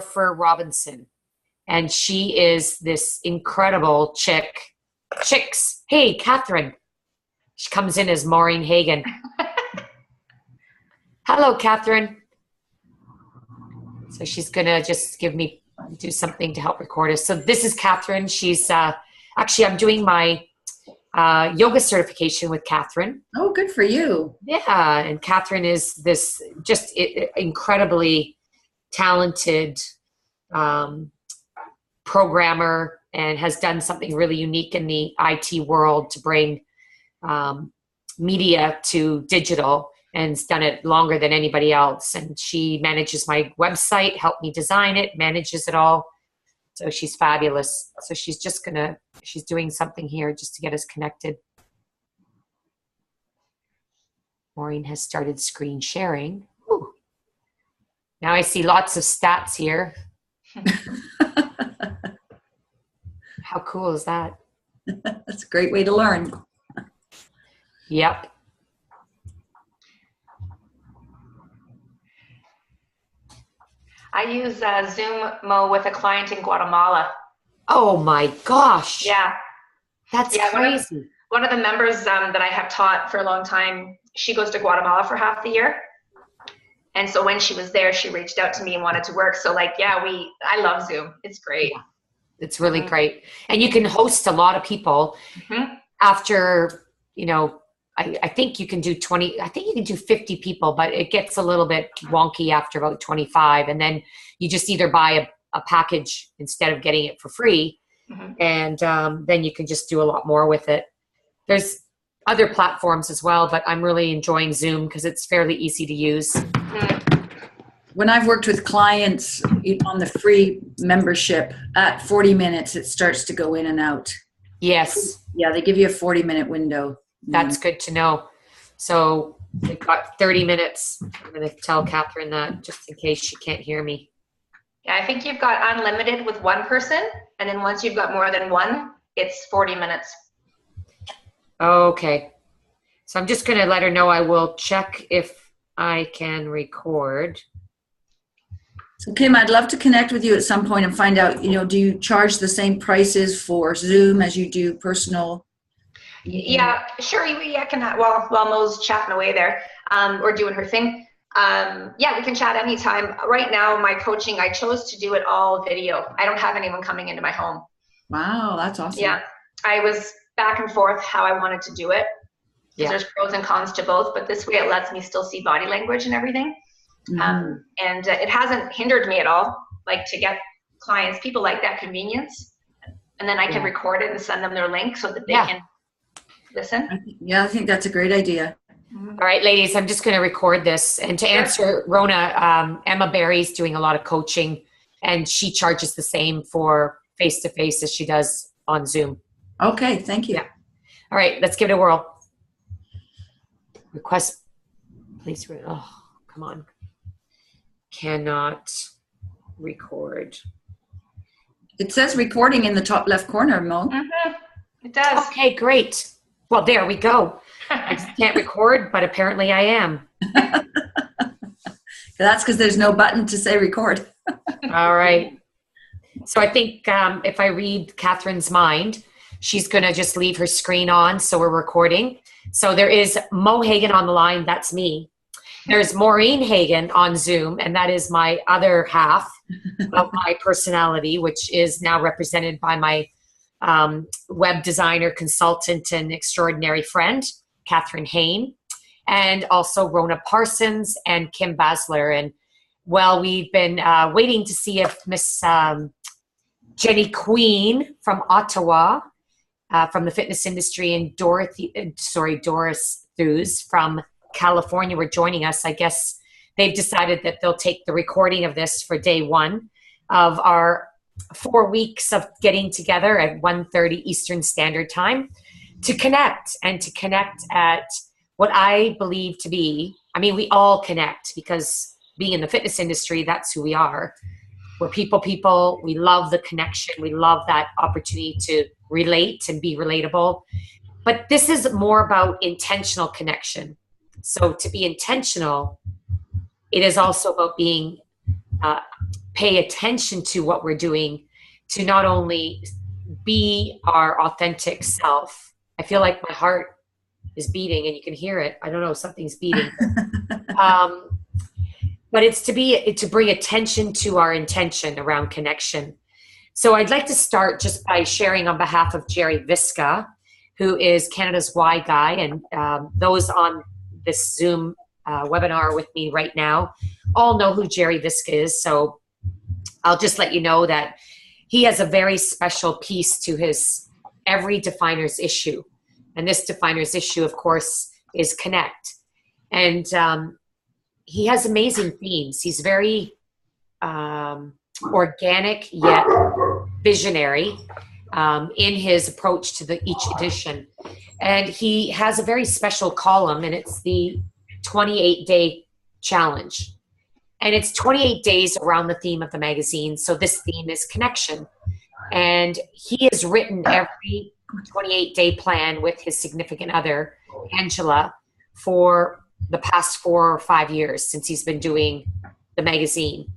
for Robinson, and she is this incredible chicks. Hey, Catherine. She comes in as Maureen Hagan. Hello, Catherine. So she's gonna just do something to help record us. So this is Catherine. She's actually, I'm doing my yoga certification with Catherine. Oh, good for you. Yeah, and Catherine is this just incredibly talented programmer and has done something really unique in the IT world to bring media to digital, and has done it longer than anybody else. And she manages my website, helped me design it, manages it all. So she's fabulous. So she's doing something here just to get us connected. Maureen has started screen sharing. Ooh. Now I see lots of stats here. How cool is that? That's a great way to learn. Yep. I use Zoom with a client in Guatemala. Oh my gosh. Yeah. That's crazy. One of the members that I have taught for a long time, she goes to Guatemala for half the year. And so when she was there, she reached out to me and wanted to work. So I love Zoom. It's great. Yeah. It's really great. And you can host a lot of people after, I think you can do 50 people, but it gets a little bit wonky after about 25. And then you just either buy a package instead of getting it for free. And then you can just do a lot more with it. There's other platforms as well, but I'm really enjoying Zoom because it's fairly easy to use. When I've worked with clients on the free membership, at 40 minutes, it starts to go in and out. Yes. Yeah, they give you a 40-minute window. That's good to know. So we've got 30 minutes. I'm going to tell Catherine that just in case she can't hear me. Yeah, I think you've got unlimited with one person. And then once you've got more than one, it's 40 minutes. Okay. So I'm just going to let her know I will check if I can record. So Kim, I'd love to connect with you at some point and find out, do you charge the same prices for Zoom as you do personal? Yeah, sure. Yeah, can while Mo's chatting away there, or doing her thing. Yeah, we can chat anytime. Right now, my coaching, I chose to do it all video. I don't have anyone coming into my home. Wow, that's awesome. Yeah, I was back and forth how I wanted to do it. Yeah. There's pros and cons to both, but this way it lets me still see body language and everything. And it hasn't hindered me at all, like to get clients, people like that convenience. And then I can record it and send them their link so that they can listen. I think that's a great idea. All right, ladies, I'm just going to record this. And to answer Rona, Emma Barry's doing a lot of coaching, and she charges the same for face-to-face as she does on Zoom. Okay, thank you. Yeah. All right, let's give it a whirl. Request, please. Oh, come on. Cannot record. It says recording in the top left corner, Mo. It does. Okay, great. Well, there we go. I just can't record, but apparently I am. That's because there's no button to say record. All right. So I think if I read Catherine's mind, she's going to just leave her screen on, so we're recording. So there is Mo Hagan on the line. That's me. There's Maureen Hagan on Zoom, and that is my other half of my personality, which is now represented by my web designer, consultant, and extraordinary friend, Catherine Hain, and also Rona Parsons and Kim Basler. And well, we've been waiting to see if Miss Jenny Queen from Ottawa, from the fitness industry, and Doris Thews from California were joining us. I guess they've decided that they'll take the recording of this for day one of our 4 weeks of getting together at 1:30 Eastern Standard Time to connect at what I believe to be, we all connect because being in the fitness industry, that's who we are. We're people. We love the connection. We love that opportunity to relate and be relatable. But this is more about intentional connection. So to be intentional, it is also about being pay attention to what we're doing, to not only be our authentic self. I feel like my heart is beating and you can hear it. I don't know, something's beating. But it's to bring attention to our intention around connection. So I'd like to start just by sharing on behalf of Jerry Visca, who is Canada's Why Guy, and those on this Zoom webinar with me right now all know who Jerry Visca is. So I'll just let you know that he has a very special piece to his Every Definer's Issue. And this Definer's Issue, of course, is Connect. And he has amazing themes. He's very organic yet visionary in his approach to each edition. And he has a very special column, and it's the 28-day challenge. And it's 28 days around the theme of the magazine. So this theme is connection. And he has written every 28-day plan with his significant other, Angela, for the past 4 or 5 years since he's been doing the magazine.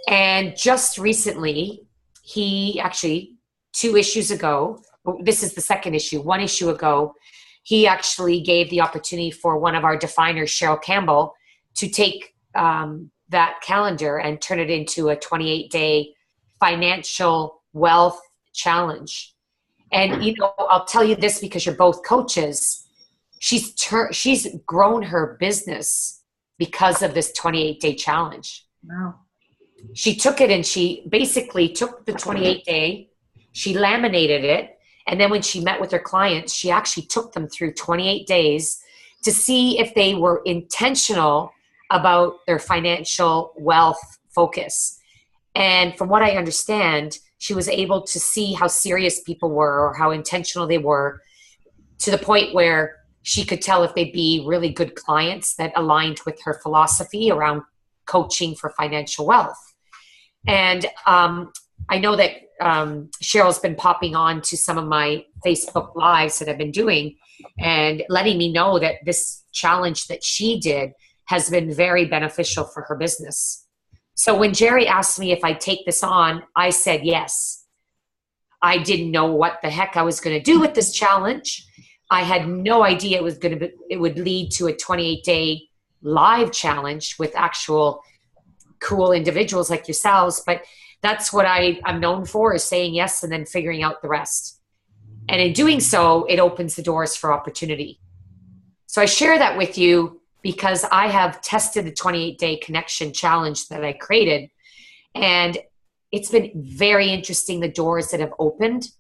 And just recently, he actually, 2 issues ago, this is the second issue, 1 issue ago, he actually gave the opportunity for one of our definers, Cheryl Campbell, to take that calendar and turn it into a 28-day financial wealth challenge. And, you know, I'll tell you this because you're both coaches. She's grown her business because of this 28-day challenge. Wow. She took it and she basically took the 28-day, she laminated it, and then when she met with her clients, she actually took them through 28 days to see if they were intentional about their financial wealth focus. And from what I understand, she was able to see how serious people were or how intentional they were, to the point where she could tell if they'd be really good clients that aligned with her philosophy around coaching for financial wealth. And I know that Cheryl's been popping on to some of my Facebook Lives that I've been doing and letting me know that this challenge that she did has been very beneficial for her business. So when Jerry asked me if I'd take this on, I said yes. I didn't know what the heck I was going to do with this challenge. I had no idea it would lead to a 28-day live challenge with actual cool individuals like yourselves. But that's what I'm known for, is saying yes and then figuring out the rest. And in doing so, it opens the doors for opportunity. So I share that with you because I have tested the 28-day connection challenge that I created. And it's been very interesting, the doors that have opened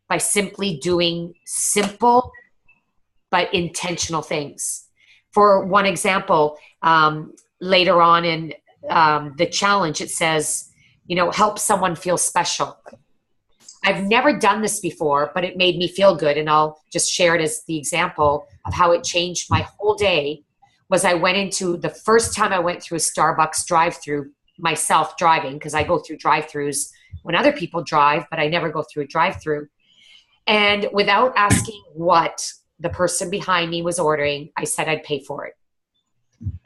by simply doing simple but intentional things. For one example, later on in the challenge, it says, you know, help someone feel special. I've never done this before, but it made me feel good. And I'll just share it as the example of how it changed my whole day. Was I went into the first time I went through a Starbucks drive-through, myself driving, because I go through drive-throughs when other people drive, but I never go through a drive-through. And without asking what the person behind me was ordering, I said I'd pay for it.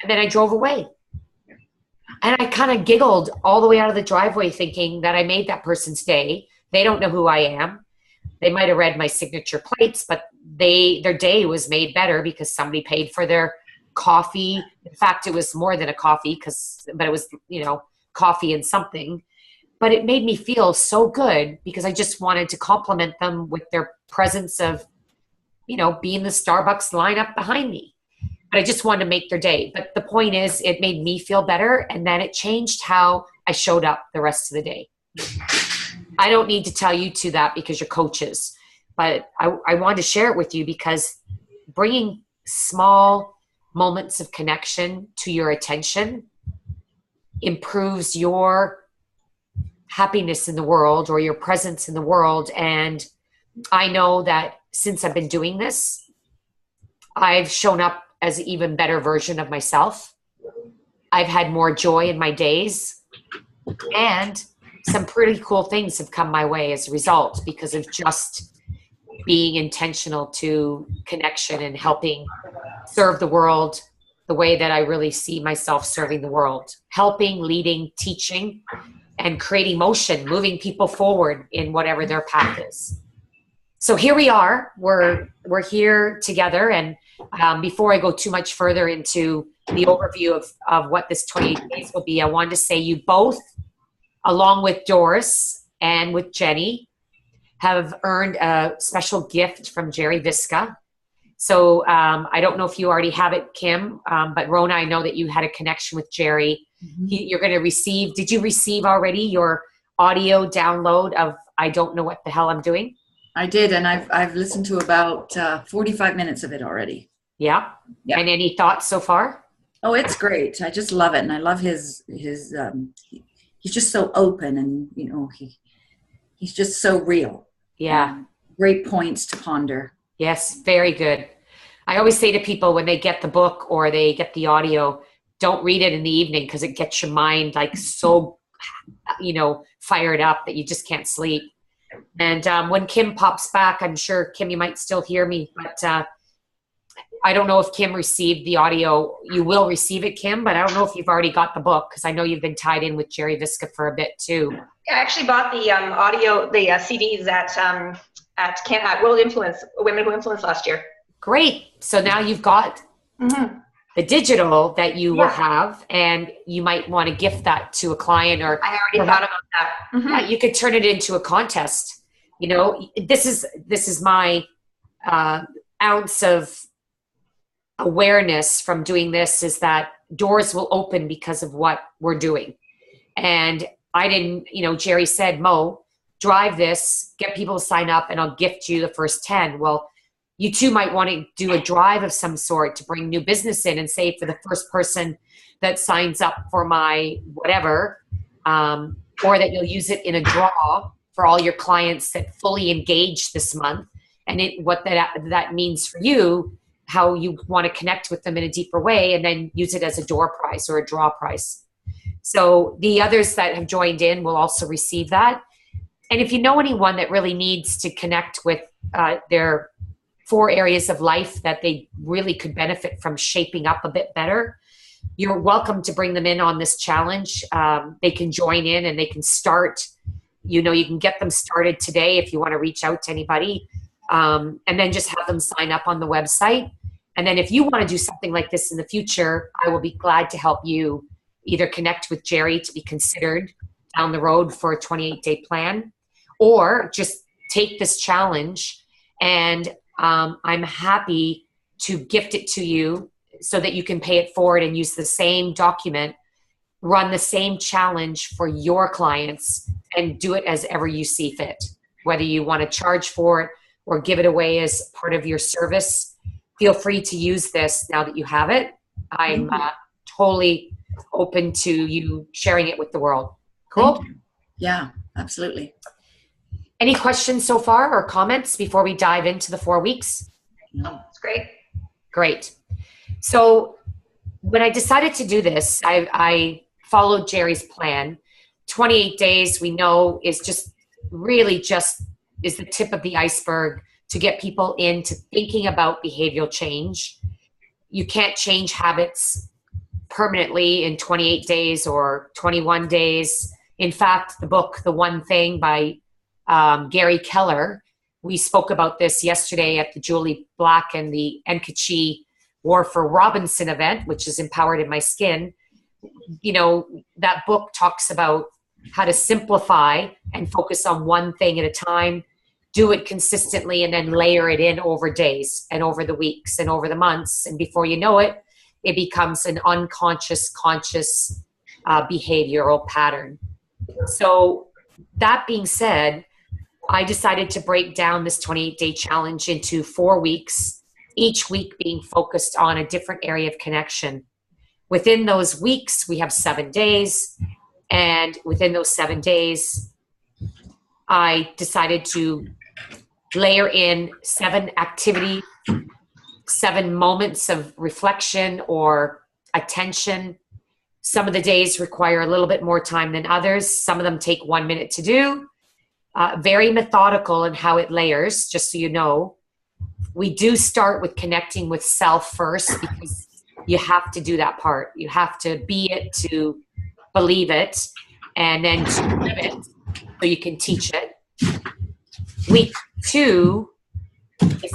And then I drove away. And I kind of giggled all the way out of the driveway thinking that I made that person's day. They don't know who I am. They might have read my signature plates, but their day was made better because somebody paid for their coffee. In fact, it was more than a coffee, but it was, you know, coffee and something. But it made me feel so good because I just wanted to compliment them with their presence of, you know, being the Starbucks lineup behind me. But I just wanted to make their day. But the point is, it made me feel better, and then it changed how I showed up the rest of the day. I don't need to tell you to that because you're coaches, but I wanted to share it with you because bringing small moments of connection to your attention improves your happiness in the world or your presence in the world. And I know that since I've been doing this, I've shown up as an even better version of myself. I've had more joy in my days, and some pretty cool things have come my way as a result because of just being intentional to connection and helping serve the world the way that I really see myself serving the world, helping, leading, teaching, and creating motion, moving people forward in whatever their path is. So here we are. We're here together. And before I go too much further into the overview of what this 28 days will be, I wanted to say you both, along with Doris and with Jenny, have earned a special gift from Jerry Visca. So I don't know if you already have it, Kim, but Rona, I know that you had a connection with Jerry. Mm-hmm. You're going to receive, did you receive already your audio download of I Don't Know What the Hell I'm Doing? I did, and I've listened to about 45 minutes of it already. Yeah? And any thoughts so far? Oh, it's great. I just love it, and I love his he's just so open, and he's just so real. Yeah. Great points to ponder. Yes, very good. I always say to people when they get the book or they get the audio, don't read it in the evening because it gets your mind like so, fired up that you just can't sleep. And when Kim pops back, I'm sure, Kim, you might still hear me, but I don't know if Kim received the audio. You will receive it, Kim, but I don't know if you've already got the book because I know you've been tied in with Jerry Visca for a bit too. Yeah, I actually bought the audio, the CDs at World Influence, Women Who Influence last year. Great. So now you've got the digital that you will have, and you might want to gift that to a client, or I already thought about that. Mm-hmm. Yeah, you could turn it into a contest. This is my ounce of awareness from doing this, is that doors will open because of what we're doing. And I didn't, Jerry said, Mo, drive this, get people to sign up, and I'll gift you the first 10. Well, you too might want to do a drive of some sort to bring new business in, and say for the first person that signs up for my whatever, or that you'll use it in a draw for all your clients that fully engage this month. And what that means for you, how you want to connect with them in a deeper way, and then use it as a door prize or a draw prize. So the others that have joined in will also receive that. And if you know anyone that really needs to connect with their 4 areas of life that they really could benefit from shaping up a bit better, you're welcome to bring them in on this challenge. They can join in and they can start, you can get them started today if you want to reach out to anybody, and then just have them sign up on the website. And then if you want to do something like this in the future, I will be glad to help you either connect with Jerry to be considered down the road for a 28-day plan, or just take this challenge, and I'm happy to gift it to you so that you can pay it forward and use the same document, run the same challenge for your clients, and do it as ever you see fit. Whether you want to charge for it or give it away as part of your service, feel free to use this now that you have it. I'm totally open to you sharing it with the world. Cool? Yeah, absolutely. Any questions so far or comments before we dive into the 4 weeks? No, it's great. Great. So when I decided to do this, I followed Jerry's plan. 28 days, we know, is just really just is the tip of the iceberg to get people into thinking about behavioral change. You can't change habits permanently in 28 days or 21 days. In fact, the book, The One Thing by Gary Keller, we spoke about this yesterday at the Julie Black and the Enkachi War for Robinson event, which is Empowered in My Skin. That book talks about how to simplify and focus on one thing at a time, do it consistently, and then layer it in over days and over the weeks and over the months. And before you know it, it becomes an unconscious, conscious behavioral pattern. So that being said, I decided to break down this 28-day challenge into 4 weeks, each week being focused on a different area of connection. Within those weeks, we have 7 days. And within those 7 days, I decided to layer in 7 activities, 7 moments of reflection or attention. Some of the days require a little bit more time than others. Some of them take 1 minute to do. Very methodical in how it layers, just so you know. We do start with connecting with self first, because you have to do that part. You have to be it to believe it. and then to live it so you can teach it. Week 2 is,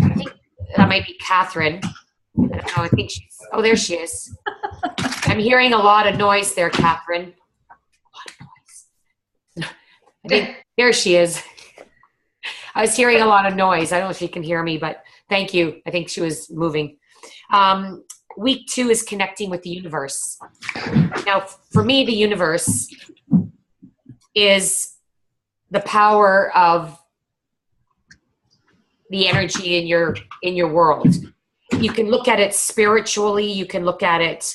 I think that might be Catherine. I don't know, I think she's, oh, there she is. I'm hearing a lot of noise there, Catherine. A lot of noise. I think, there she is. I was hearing a lot of noise. I don't know if you can hear me, but thank you. I think she was moving. Week 2 is connecting with the universe. Now, for me, the universe is the power of the energy in your world. You can look at it spiritually. You can look at it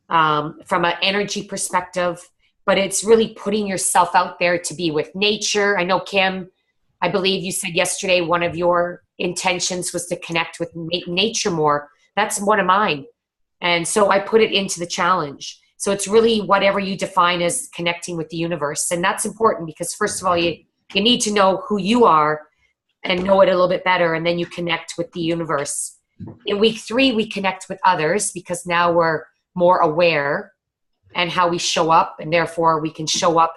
from an energy perspective, but it's really putting yourself out there to be with nature. I know, Kim, I believe you said yesterday one of your intentions was to connect with nature more. That's one of mine. And so I put it into the challenge. So it's really whatever you define as connecting with the universe. And that's important because, first of all, you need to know who you are and know it a little bit better, and then you connect with the universe. In week 3, we connect with others because now we're more aware and how we show up, and therefore we can show up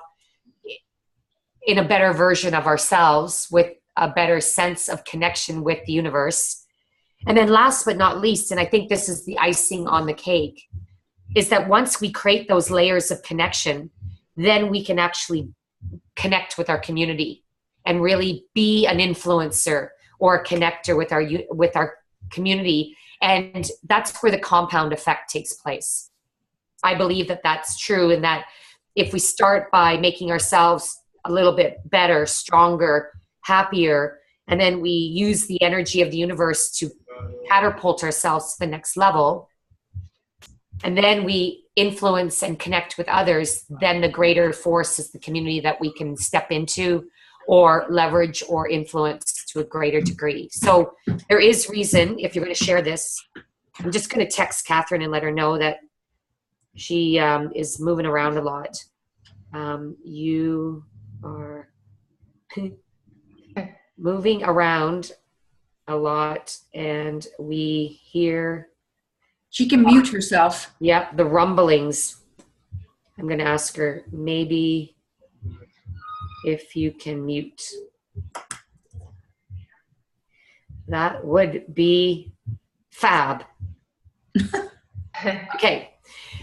in a better version of ourselves with a better sense of connection with the universe. And then last but not least, and I think this is the icing on the cake, is that once we create those layers of connection, then we can actually connect with our community and really be an influencer or a connector with our community. And that's where the compound effect takes place. I believe that that's true, and that if we start by making ourselves a little bit better, stronger, happier, and then we use the energy of the universe to catapult ourselves to the next level, and then we influence and connect with others, then the greater force is the community that we can step into or leverage or influence to a greater degree. So there is reason, if you're going to share this, I'm just going to text Catherine and let her know that she is moving around a lot. You are moving around a lot, and we hear... She can mute herself. Yep, the rumblings. I'm going to ask her, maybe if you can mute. That would be fab. Okay,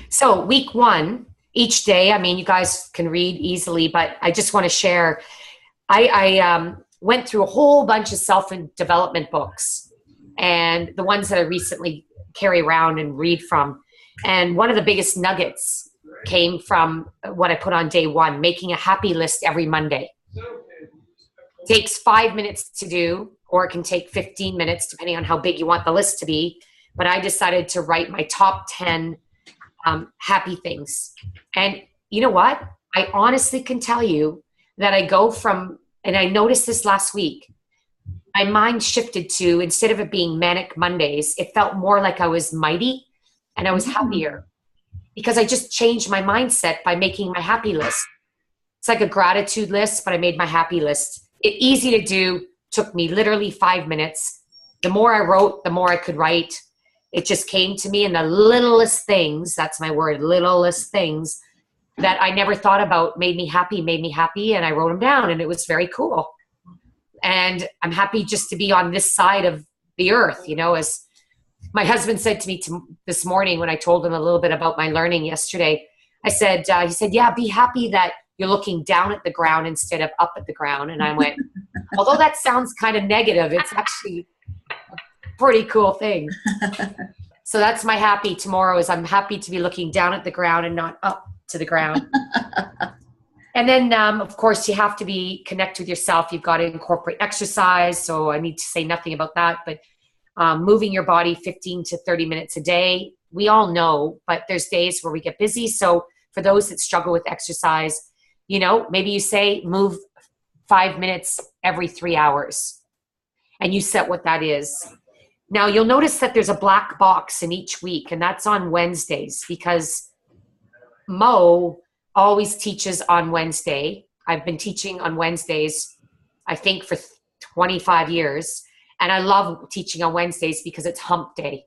so week 1, each day, I mean, you guys can read easily, but I just want to share. I went through a whole bunch of self-development books, and the ones that I recently carry around and read from. And one of the biggest nuggets came from what I put on day 1, making a happy list every Monday. It takes 5 minutes to do, or it can take 15 minutes, depending on how big you want the list to be. But I decided to write my top 10 happy things. And you know what? I honestly can tell you that I go from, and I noticed this last week, my mind shifted to, instead of it being manic Mondays, it felt more like I was mighty and I was happier because I just changed my mindset by making my happy list. It's like a gratitude list, but I made my happy list. It's easy to do, took me literally 5 minutes. The more I wrote, the more I could write. It just came to me in the littlest things, that's my word, littlest things that I never thought about made me happy, and I wrote them down, and it was very cool. And I'm happy just to be on this side of the earth, you know, as my husband said to me this morning when I told him a little bit about my learning yesterday. I said, he said, yeah, be happy that you're looking down at the ground instead of up at the ground. And I went, although that sounds kind of negative, it's actually a pretty cool thing. So that's my happy tomorrow, is I'm happy to be looking down at the ground and not up to the ground. And then, of course, you have to be connect with yourself. You've got to incorporate exercise. So I need to say nothing about that. But moving your body 15 to 30 minutes a day, we all know, but there's days where we get busy. So for those that struggle with exercise, you know, maybe you say move 5 minutes every 3 hours, and you set what that is. Now, you'll notice that there's a black box in each week, and that's on Wednesdays, because Mo always teaches on Wednesday. I've been teaching on Wednesdays, I think, for 25 years. And I love teaching on Wednesdays because it's hump day.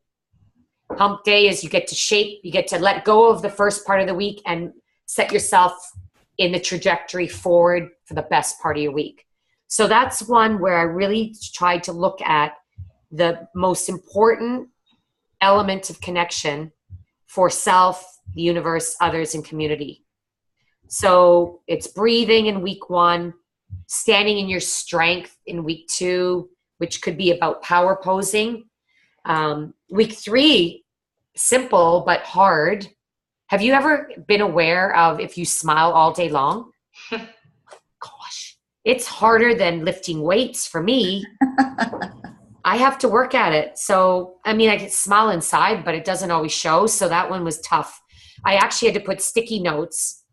Hump day is you get to shape, you get to let go of the first part of the week and set yourself in the trajectory forward for the best part of your week. So that's one where I really tried to look at the most important element of connection for self, the universe, others, and community. So it's breathing in week 1, standing in your strength in week 2, which could be about power posing. Week 3, simple but hard. Have you ever been aware of if you smile all day long? Gosh, it's harder than lifting weights for me. I have to work at it. So, I mean, I can smile inside, but it doesn't always show. So that one was tough. I actually had to put sticky notes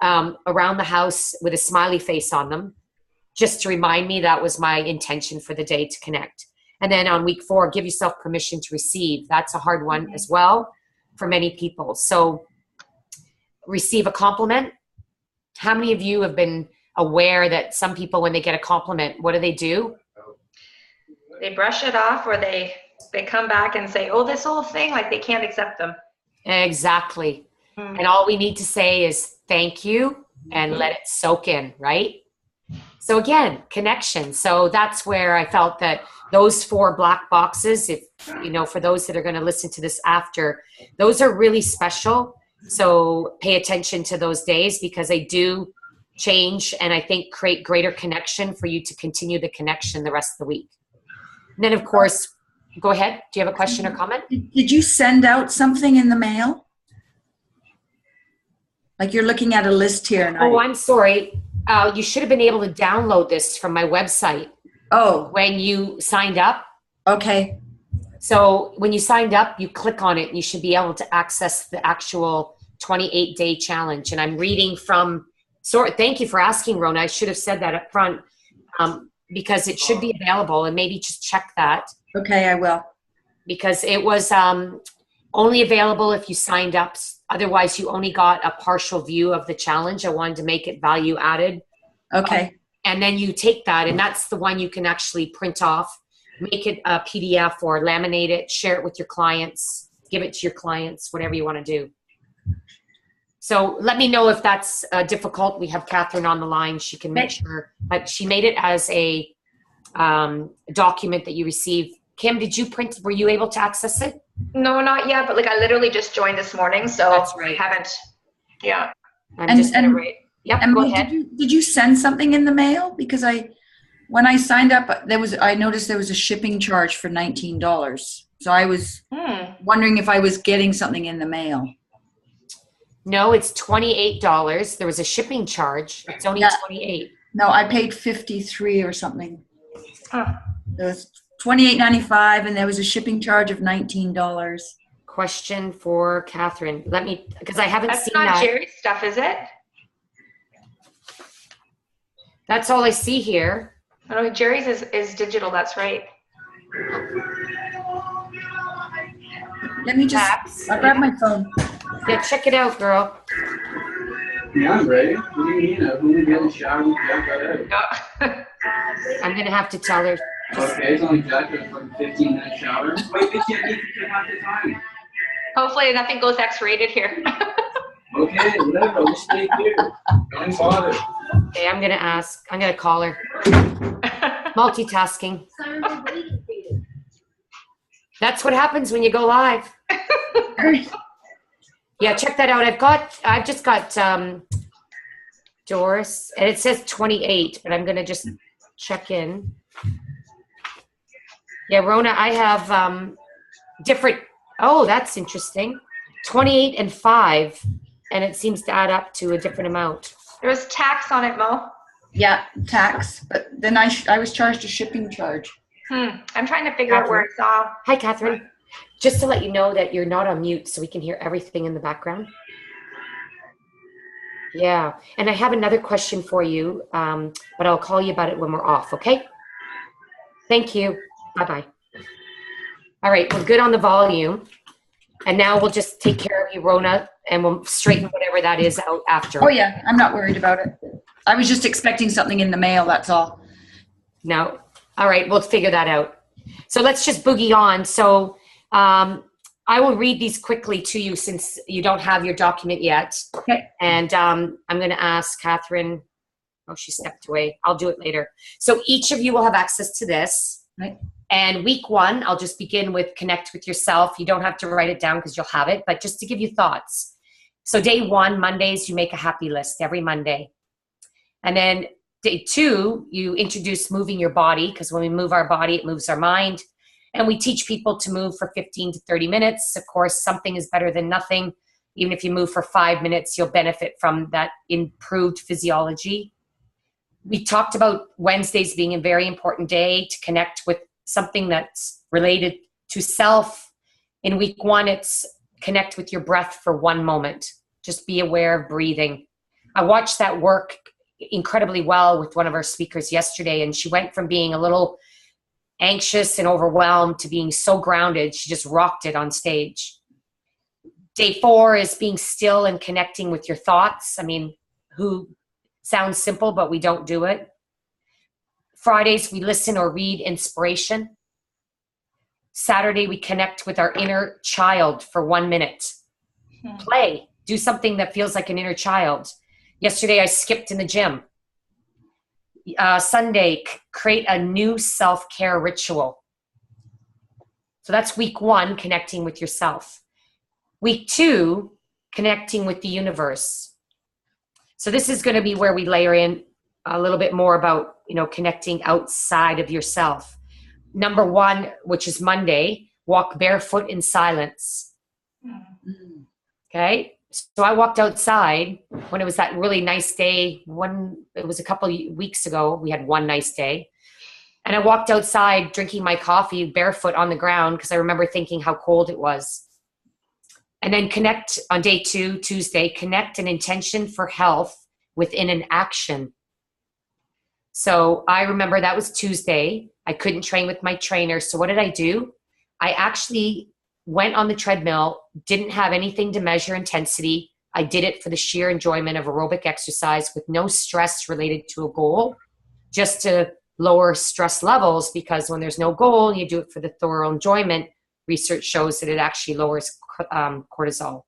around the house with a smiley face on them, just to remind me that was my intention for the day to connect. And then on week 4, give yourself permission to receive. That's a hard one as well for many people. So receive a compliment. How many of you have been aware that some people, when they get a compliment, what do? They brush it off, or they come back and say, oh, this whole thing, like they can't accept them. Exactly. And all we need to say is thank you and let it soak in, right? So again, connection. So that's where I felt that those 4 black boxes, if for those that are going to listen to this after, those are really special. So pay attention to those days, because they do change and I think create greater connection for you to continue the connection the rest of the week. And then of course, go ahead. Do you have a question or comment? Did you send out something in the mail? Like you're looking at a list here. And I'm sorry. You should have been able to download this from my website. Oh. When you signed up. Okay. So when you signed up, you click on it and you should be able to access the actual 28-day challenge. And I'm reading from, thank you for asking, Rona. I should have said that up front, because it should be available, and maybe just check that. Okay, I will. Because it was only available if you signed up. Otherwise, you only got a partial view of the challenge. I wanted to make it value added. Okay. And then you take that, and that's the one you can actually print off, make it a PDF or laminate it, share it with your clients, give it to your clients, whatever you want to do. So let me know if that's difficult. We have Catherine on the line. She can make sure, but she made it as a document that you receive. Kim, were you able to access it? No, not yet, but like I literally just joined this morning, so that's right. I haven't. Yeah. I'm just going to write. Yep, go ahead. Did you send something in the mail? Because when I signed up, I noticed there was a shipping charge for $19. So I was wondering if I was getting something in the mail. No, it's $28. There was a shipping charge. It's only $28. No, I paid $53 or something. It was $28.95, and there was a shipping charge of $19. Question for Catherine. Because I haven't seen that. That's not Jerry's stuff, is it? That's all I see here. Oh, Jerry's is digital. That's right. Let me just, I'll grab my phone. Yeah, check it out, girl. Yeah, I'm ready. What do you mean? I'm going to get in the shower and jump right out. I'm going to have to tell her. Okay, it's only Jack for a 15-minute shower. Wait, you can't need to half the time. Hopefully nothing goes X-rated here. Okay, whatever. We'll stay here. Don't bother. Okay, I'm going to call her. Multitasking. That's what happens when you go live. Yeah, check that out. I've just got Doris, and it says 28, but I'm going to just check in. Yeah, Rona, I have different, that's interesting. 28 and 5, and it seems to add up to a different amount. There was tax on it, Mo. Yeah, tax, but then I was charged a shipping charge. I'm trying to figure out where it's all. Hi, Catherine. Just to let you know that you're not on mute, so we can hear everything in the background. Yeah, and I have another question for you, but I'll call you about it when we're off, okay? Thank you. Bye-bye. All right, we're good on the volume. And now we'll just take care of you, Rona, and we'll straighten whatever that is out after. Oh, yeah, I'm not worried about it. I was just expecting something in the mail, that's all. No. All right, we'll figure that out. So let's just boogie on. So I will read these quickly to you since you don't have your document yet. Okay. And I'm going to ask Catherine. Oh, she stepped away. I'll do it later. So each of you will have access to this. Right. And week 1, I'll just begin with connect with yourself. You don't have to write it down because you'll have it, but just to give you thoughts. So day 1, Mondays, you make a happy list every Monday. And then day 2, you introduce moving your body, because when we move our body, it moves our mind. And we teach people to move for 15 to 30 minutes. Of course, something is better than nothing. Even if you move for 5 minutes, you'll benefit from that improved physiology. We talked about Wednesdays being a very important day to connect with something that's related to self. In week 1, it's connect with your breath for 1 moment. Just be aware of breathing. I watched that work incredibly well with one of our speakers yesterday, and she went from being a little anxious and overwhelmed to being so grounded. She just rocked it on stage. Day 4 is being still and connecting with your thoughts. I mean, who sounds simple, but we don't do it. Fridays, we listen or read inspiration. Saturday, we connect with our inner child for 1 minute. Play. Do something that feels like an inner child. Yesterday, I skipped in the gym. Sunday, create a new self-care ritual. So that's week 1, connecting with yourself. Week 2, connecting with the universe. So this is going to be where we layer in a little bit more about, connecting outside of yourself. Number 1, which is Monday, walk barefoot in silence. Okay. So I walked outside when it was that really nice day. It was a couple of weeks ago. We had one nice day. And I walked outside drinking my coffee barefoot on the ground because I remember thinking how cold it was. And then connect on day 2, Tuesday, connect an intention for health within an action. So I remember that was Tuesday. I couldn't train with my trainer. So what did I do? I actually went on the treadmill, didn't have anything to measure intensity. I did it for the sheer enjoyment of aerobic exercise with no stress related to a goal, just to lower stress levels, because when there's no goal and you do it for the thorough enjoyment, research shows that it actually lowers cortisol.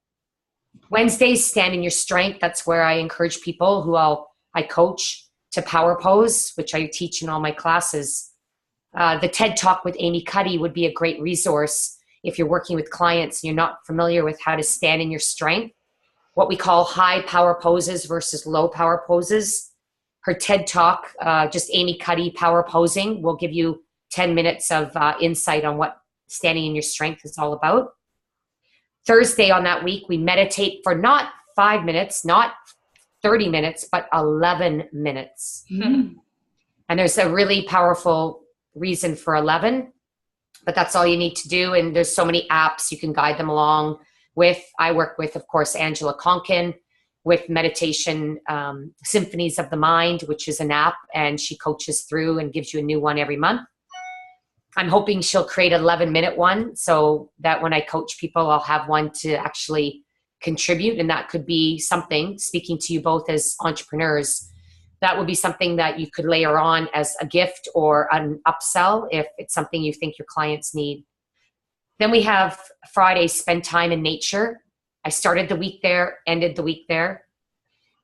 Wednesdays, stand in your strength. That's where I encourage people who I coach to power pose, which I teach in all my classes. The TED Talk with Amy Cuddy would be a great resource if you're working with clients and you're not familiar with how to stand in your strength, what we call high power poses versus low power poses. Her TED Talk, just Amy Cuddy power posing, will give you 10 minutes of insight on what standing in your strength is all about. Thursday on that week, we meditate for not 5 minutes, not 30 minutes, but 11 minutes. Mm-hmm. And there's a really powerful reason for 11. But that's all you need to do. And there's so many apps you can guide them along with. I work with, of course, Angela Conkin with Meditation Symphonies of the Mind, which is an app, and she coaches through and gives you a new one every month. I'm hoping she'll create an 11-minute one so that when I coach people, I'll have one to actually contribute. And that could be something, speaking to you both as entrepreneurs, that would be something that you could layer on as a gift or an upsell if it's something you think your clients need. Then we have Friday, spend time in nature. I started the week there, ended the week there.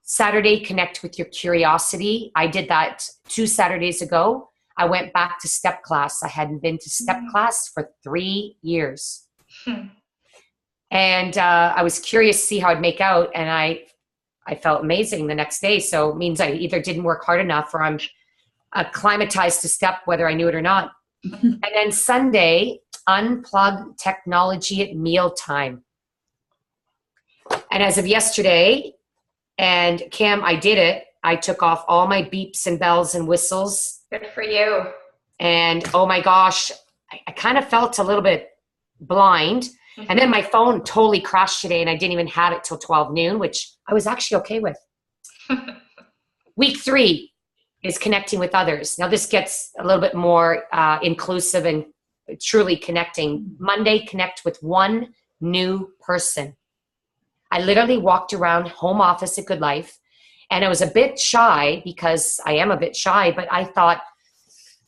Saturday, connect with your curiosity. I did that 2 Saturdays ago. I went back to step class. I hadn't been to step class for 3 years. And I was curious to see how I'd make out, and I felt amazing the next day. So it means I either didn't work hard enough or I'm acclimatized to step, whether I knew it or not. And then Sunday, unplug technology at mealtime. And as of yesterday, and Cam, I did it. I took off all my beeps and bells and whistles. Good for you. And oh my gosh, I kind of felt a little bit blind. And then my phone totally crashed today and I didn't even have it till 12 noon, which I was actually okay with. Week 3 is connecting with others. Now this gets a little bit more inclusive and truly connecting. Monday, connect with one new person. I literally walked around home office at Good Life and I was a bit shy because I am a bit shy, but I thought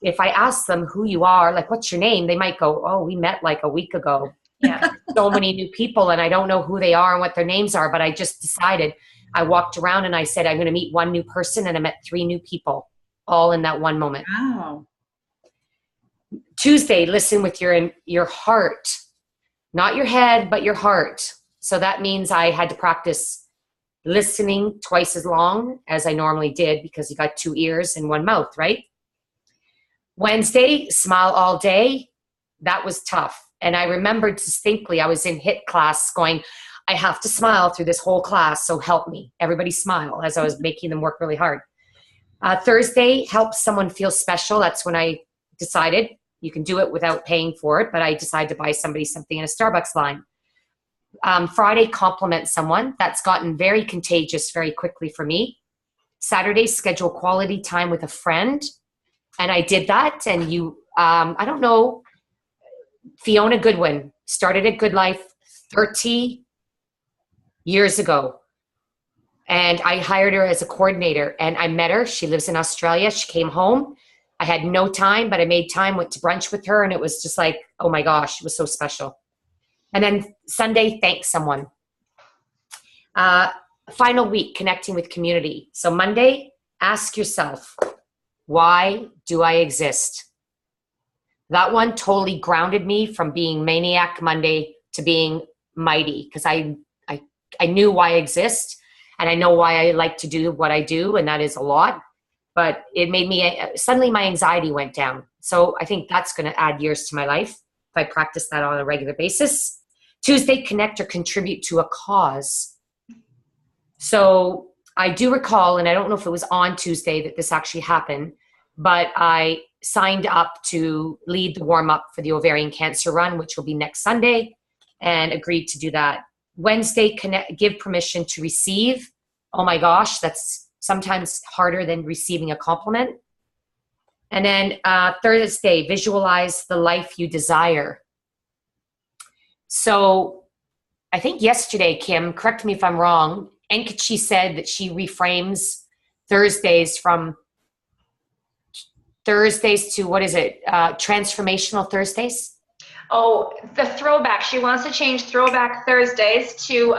if I ask them who you are, like what's your name, they might go, oh, we met like a week ago. Yeah. So many new people, and I don't know who they are and what their names are, but I just decided, I walked around and I said, I'm going to meet one new person, and I met 3 new people all in that one moment. Wow. Tuesday, listen with your heart, not your head, but your heart. So that means I had to practice listening twice as long as I normally did, because you got 2 ears and 1 mouth, right? Wednesday, smile all day. That was tough. And I remembered distinctly, I was in HIT class going, I have to smile through this whole class, so help me. Everybody smile, as I was making them work really hard. Thursday, help someone feel special. That's when I decided you can do it without paying for it, but I decided to buy somebody something in a Starbucks line. Friday, compliment someone. That's gotten very contagious very quickly for me. Saturday, schedule quality time with a friend. And I did that. And I don't know, Fiona Goodwin started at Good Life 30 years ago. And I hired her as a coordinator, and I met her. She lives in Australia. She came home. I had no time, but I made time, went to brunch with her, and it was just like, oh my gosh, it was so special. And then Sunday, thank someone. Final week, connecting with community. So Monday, ask yourself, why do I exist? That one totally grounded me from being Maniac Monday to being Mighty, because I knew why I exist, and I know why I like to do what I do, and that is a lot. But it made me, suddenly my anxiety went down. So I think that's going to add years to my life if I practice that on a regular basis. Tuesday, connect or contribute to a cause. So I do recall, and I don't know if it was on Tuesday that this actually happened, but I signed up to lead the warm-up for the ovarian cancer run, which will be next Sunday, and agreed to do that. Wednesday, give permission to receive. Oh my gosh, that's sometimes harder than receiving a compliment. And then Thursday, visualize the life you desire. So I think yesterday, Kim, correct me if I'm wrong, Enkichi said that she reframes Thursdays from Thursdays to, what is it, transformational Thursdays? Oh, the throwback. She wants to change Throwback Thursdays to,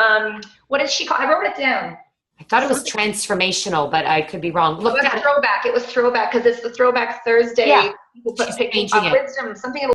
what did she call? I wrote it down. I thought it was transformational, but I could be wrong. Look, it was throwback. It was throwback because it's the Throwback Thursday. Yeah, People she's changing it. Wisdom, something.